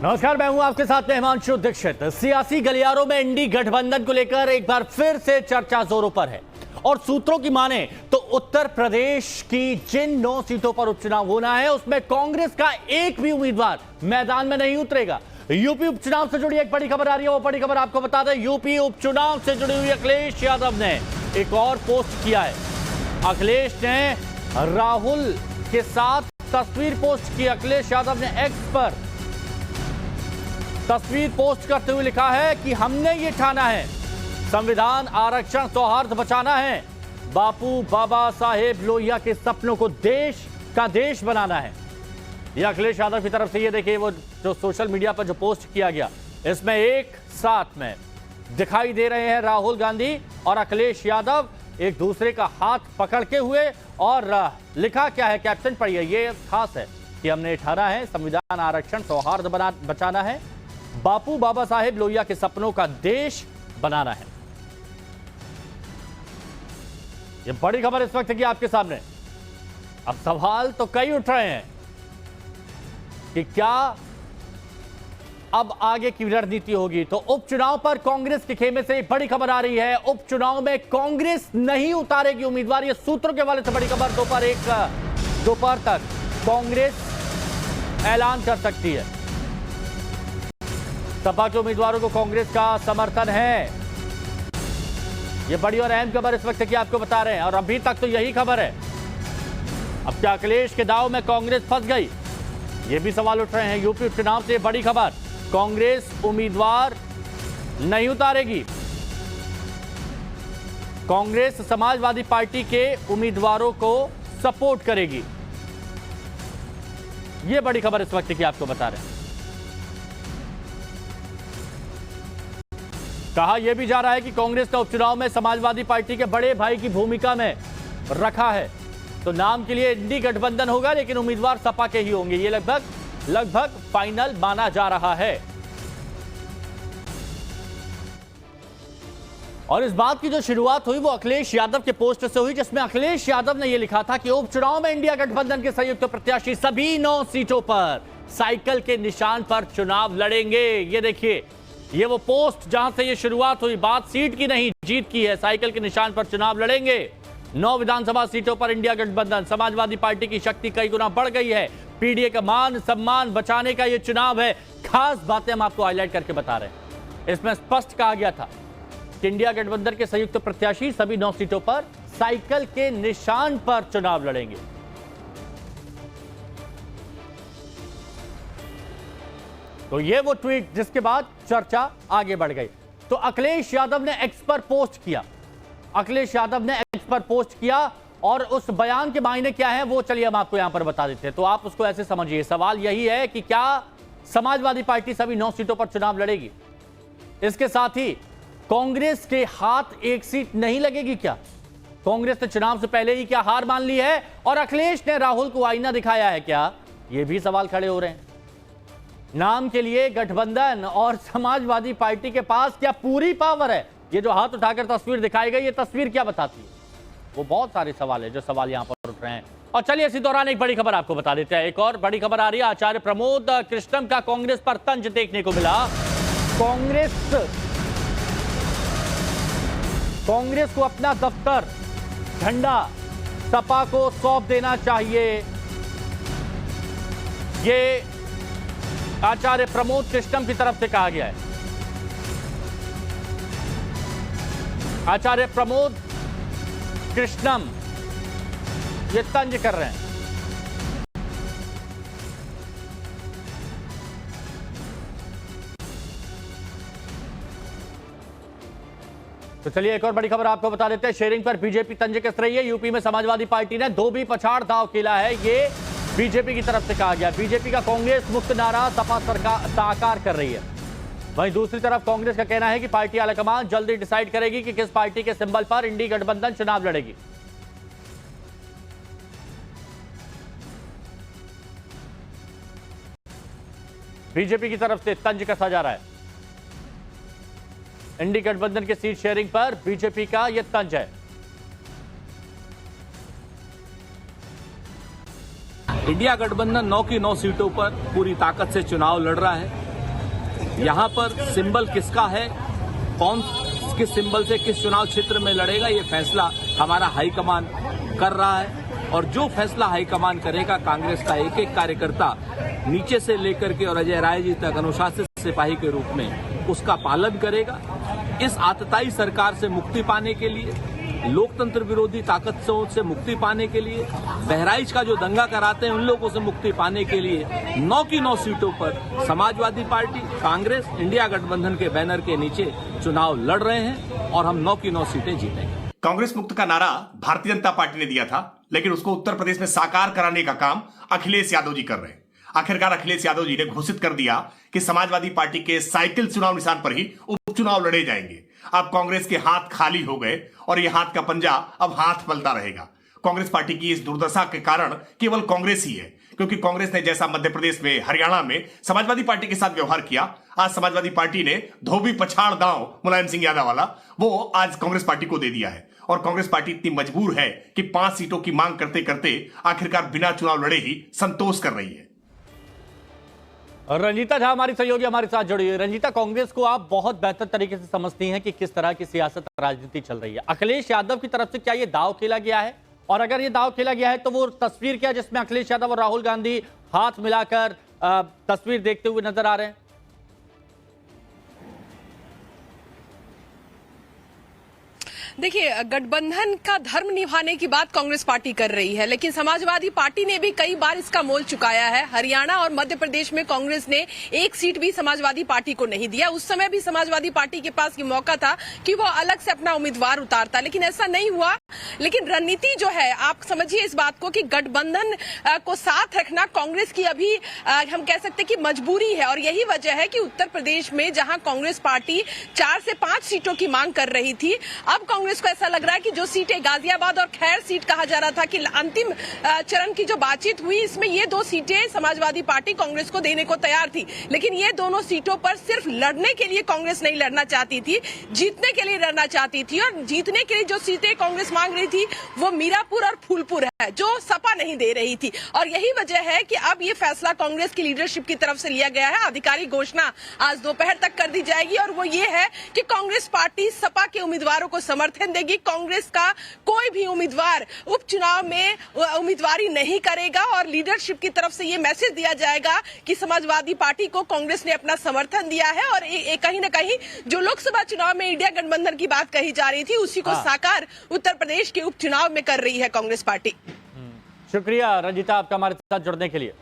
नमस्कार, मैं हूं आपके साथ में हिमांशु दीक्षित। सियासी गलियारों में इंडी गठबंधन को लेकर एक बार फिर से चर्चा जोरों पर है और सूत्रों की माने तो उत्तर प्रदेश की जिन 9 सीटों पर उपचुनाव होना है उसमें कांग्रेस का एक भी उम्मीदवार मैदान में नहीं उतरेगा। यूपी उपचुनाव से जुड़ी एक बड़ी खबर आ रही है। वो बड़ी खबर आपको बता दें, यूपी उपचुनाव से जुड़ी हुई अखिलेश यादव ने एक और पोस्ट किया है। अखिलेश ने राहुल के साथ तस्वीर पोस्ट की। अखिलेश यादव ने एक्स पर तस्वीर पोस्ट करते हुए लिखा है कि हमने ये ठाना है, संविधान, आरक्षण, सौहार्द बचाना है, बापू बाबा साहेब लोहिया के सपनों को देश का देश बनाना है। यह अखिलेश यादव की तरफ से, ये देखिए वो जो सोशल मीडिया पर जो पोस्ट किया गया, इसमें एक साथ में दिखाई दे रहे हैं राहुल गांधी और अखिलेश यादव एक दूसरे का हाथ पकड़ के हुए। और लिखा क्या है, कैप्शन पढ़िए, ये खास है कि हमने ठाना है, संविधान, आरक्षण, सौहार्द बचाना है, बापू बाबा साहेब लोहिया के सपनों का देश बनाना है। ये बड़ी खबर इस वक्त की आपके सामने। अब सवाल तो कई उठ रहे हैं कि क्या अब आगे की रणनीति होगी। तो उपचुनाव पर कांग्रेस के खेमे से एक बड़ी खबर आ रही है। उपचुनाव में कांग्रेस नहीं उतारेगी उम्मीदवार। ये सूत्रों के हवाले से बड़ी खबर। दोपहर तक कांग्रेस ऐलान कर सकती है। सपा के उम्मीदवारों को कांग्रेस का समर्थन है। यह बड़ी और अहम खबर इस वक्त की आपको बता रहे हैं और अभी तक तो यही खबर है। अब क्या अखिलेश के दांव में कांग्रेस फंस गई, ये भी सवाल उठ रहे हैं। यूपी उपचुनाव से बड़ी खबर, कांग्रेस उम्मीदवार नहीं उतारेगी। कांग्रेस समाजवादी पार्टी के उम्मीदवारों को सपोर्ट करेगी। यह बड़ी खबर इस वक्त की आपको बता रहे हैं। कहा यह भी जा रहा है कि कांग्रेस का उपचुनाव में समाजवादी पार्टी के बड़े भाई की भूमिका में रखा है। तो नाम के लिए इंडी गठबंधन होगा लेकिन उम्मीदवार सपा के ही होंगे। ये लगभग फाइनल माना जा रहा है। और इस बात की जो शुरुआत हुई वो अखिलेश यादव के पोस्ट से हुई, जिसमें अखिलेश यादव ने यह लिखा था कि उपचुनाव में इंडिया गठबंधन के संयुक्त प्रत्याशी सभी 9 सीटों पर साइकिल के निशान पर चुनाव लड़ेंगे। ये देखिए, ये वो पोस्ट जहां से ये शुरुआत हुई। बात सीट की नहीं, जीत की है। साइकिल के निशान पर चुनाव लड़ेंगे। 9 विधानसभा सीटों पर इंडिया गठबंधन। समाजवादी पार्टी की शक्ति कई गुना बढ़ गई है। पीडीए का मान सम्मान बचाने का यह चुनाव है। खास बातें हम आपको हाईलाइट करके बता रहे हैं। इसमें स्पष्ट कहा गया था कि इंडिया गठबंधन के संयुक्त प्रत्याशी सभी 9 सीटों पर साइकिल के निशान पर चुनाव लड़ेंगे। तो ये वो ट्वीट जिसके बाद चर्चा आगे बढ़ गई। तो अखिलेश यादव ने एक्स पर पोस्ट किया। अखिलेश यादव ने एक्स पर पोस्ट किया और उस बयान के मायने क्या है वो चलिए हम आपको यहां पर बता देते हैं। तो आप उसको ऐसे समझिए, सवाल यही है कि क्या समाजवादी पार्टी सभी 9 सीटों पर चुनाव लड़ेगी? इसके साथ ही कांग्रेस के हाथ एक सीट नहीं लगेगी क्या? कांग्रेस ने चुनाव से पहले ही क्या हार मान ली है और अखिलेश ने राहुल को आईना दिखाया है क्या? ये भी सवाल खड़े हो रहे हैं। नाम के लिए गठबंधन और समाजवादी पार्टी के पास क्या पूरी पावर है? ये जो हाथ उठाकर तस्वीर दिखाई गई, ये तस्वीर क्या बताती है? वो बहुत सारे सवाल है जो सवाल यहां पर उठ रहे हैं। और चलिए इसी दौरान एक बड़ी खबर आपको बता देते हैं। एक और बड़ी खबर आ रही है। आचार्य प्रमोद कृष्णम का कांग्रेस पर तंज देखने को मिला। कांग्रेस को अपना दफ्तर, झंडा सपा को सौंप देना चाहिए। ये आचार्य प्रमोद कृष्णम की तरफ से कहा गया है। आचार्य प्रमोद कृष्णम ये तंज कर रहे हैं। तो चलिए एक और बड़ी खबर आपको बता देते हैं। शेयरिंग पर बीजेपी तंज कस रही है। यूपी में समाजवादी पार्टी ने धोबी पछाड़ दांव खेला है। ये बीजेपी की तरफ से कहा गया। बीजेपी का कांग्रेस मुक्त नारा सपा सरकार साकार कर रही है। वहीं दूसरी तरफ कांग्रेस का कहना है कि पार्टी आलाकमान जल्दी डिसाइड करेगी कि किस पार्टी के सिंबल पर इंडी गठबंधन चुनाव लड़ेगी। बीजेपी की तरफ से तंज कसा जा रहा है। इंडी गठबंधन के सीट शेयरिंग पर बीजेपी का यह तंज है। इंडिया गठबंधन 9 की 9 सीटों पर पूरी ताकत से चुनाव लड़ रहा है। यहाँ पर सिंबल किसका है, कौन किस सिंबल से किस चुनाव क्षेत्र में लड़ेगा, ये फैसला हमारा हाईकमान कर रहा है। और जो फैसला हाईकमान करेगा, कांग्रेस का एक एक कार्यकर्ता नीचे से लेकर के और अजय राय जी तक अनुशासित सिपाही के रूप में उसका पालन करेगा। इस आतताई सरकार से मुक्ति पाने के लिए, लोकतंत्र विरोधी ताकतों से मुक्ति पाने के लिए, बहराइच का जो दंगा कराते हैं उन लोगों से मुक्ति पाने के लिए 9 की 9 सीटों पर समाजवादी पार्टी, कांग्रेस, इंडिया गठबंधन के बैनर के नीचे चुनाव लड़ रहे हैं और हम 9 की 9 सीटें जीतेंगे। कांग्रेस मुक्त का नारा भारतीय जनता पार्टी ने दिया था, लेकिन उसको उत्तर प्रदेश में साकार कराने का काम अखिलेश यादव जी कर रहे हैं। आखिरकार अखिलेश यादव जी ने घोषित कर दिया कि समाजवादी पार्टी के साइकिल चुनाव निशान पर ही उपचुनाव लड़े जाएंगे। अब कांग्रेस के हाथ खाली हो गए और ये हाथ का पंजा अब हाथ मलता रहेगा। कांग्रेस पार्टी की इस दुर्दशा के कारण केवल कांग्रेस ही है, क्योंकि कांग्रेस ने जैसा मध्य प्रदेश में, हरियाणा में समाजवादी पार्टी के साथ व्यवहार किया, आज समाजवादी पार्टी ने धोबी पछाड़ दांव मुलायम सिंह यादव वाला वो आज कांग्रेस पार्टी को दे दिया है। और कांग्रेस पार्टी इतनी मजबूर है कि 5 सीटों की मांग करते करते आखिरकार बिना चुनाव लड़े ही संतोष कर रही है। रंजीता झा हमारी सहयोगी हमारे साथ जुड़ी हुई। रंजीता, कांग्रेस को आप बहुत बेहतर तरीके से समझती हैं कि किस तरह की सियासत राजनीति चल रही है। अखिलेश यादव की तरफ से क्या ये दांव खेला गया है, और अगर ये दांव खेला गया है तो वो तस्वीर क्या जिसमें अखिलेश यादव और राहुल गांधी हाथ मिलाकर तस्वीर देखते हुए नजर आ रहे हैं? देखिए, गठबंधन का धर्म निभाने की बात कांग्रेस पार्टी कर रही है, लेकिन समाजवादी पार्टी ने भी कई बार इसका मोल चुकाया है। हरियाणा और मध्य प्रदेश में कांग्रेस ने एक सीट भी समाजवादी पार्टी को नहीं दिया। उस समय भी समाजवादी पार्टी के पास ये मौका था कि वो अलग से अपना उम्मीदवार उतारता, लेकिन ऐसा नहीं हुआ। लेकिन रणनीति जो है, आप समझिए इस बात को कि गठबंधन को साथ रखना कांग्रेस की अभी हम कह सकते कि मजबूरी है। और यही वजह है कि उत्तर प्रदेश में जहां कांग्रेस पार्टी 4 से 5 सीटों की मांग कर रही थी, अब कांग्रेस को ऐसा लग रहा है कि जो सीटें गाजियाबाद और खैर सीट कहा जा रहा था कि अंतिम चरण की जो बातचीत हुई, इसमें ये 2 सीटें समाजवादी पार्टी कांग्रेस को देने को तैयार थी। लेकिन ये दोनों सीटों पर सिर्फ लड़ने के लिए कांग्रेस नहीं लड़ना चाहती थी, जीतने के लिए लड़ना चाहती थी। और जीतने के लिए जो सीटें कांग्रेस मांग रही थी वो मीरापुर और फूलपुर है, जो सपा नहीं दे रही थी। और यही वजह है कि अब ये फैसला कांग्रेस की लीडरशिप की तरफ से लिया गया है। आधिकारिक घोषणा आज दोपहर तक कर दी जाएगी, और वो ये है कि कांग्रेस पार्टी सपा के उम्मीदवारों को समर्थन देगी। कांग्रेस का कोई भी उम्मीदवार उपचुनाव में उम्मीदवारी नहीं करेगा, और लीडरशिप की तरफ से ये मैसेज दिया जाएगा कि समाजवादी पार्टी को कांग्रेस ने अपना समर्थन दिया है। और कहीं न कहीं जो लोकसभा चुनाव में इंडिया गठबंधन की बात कही जा रही थी, उसी को साकार उत्तर प्रदेश के उपचुनाव में कर रही है कांग्रेस पार्टी। शुक्रिया रंजीता, आपका हमारे साथ जुड़ने के लिए।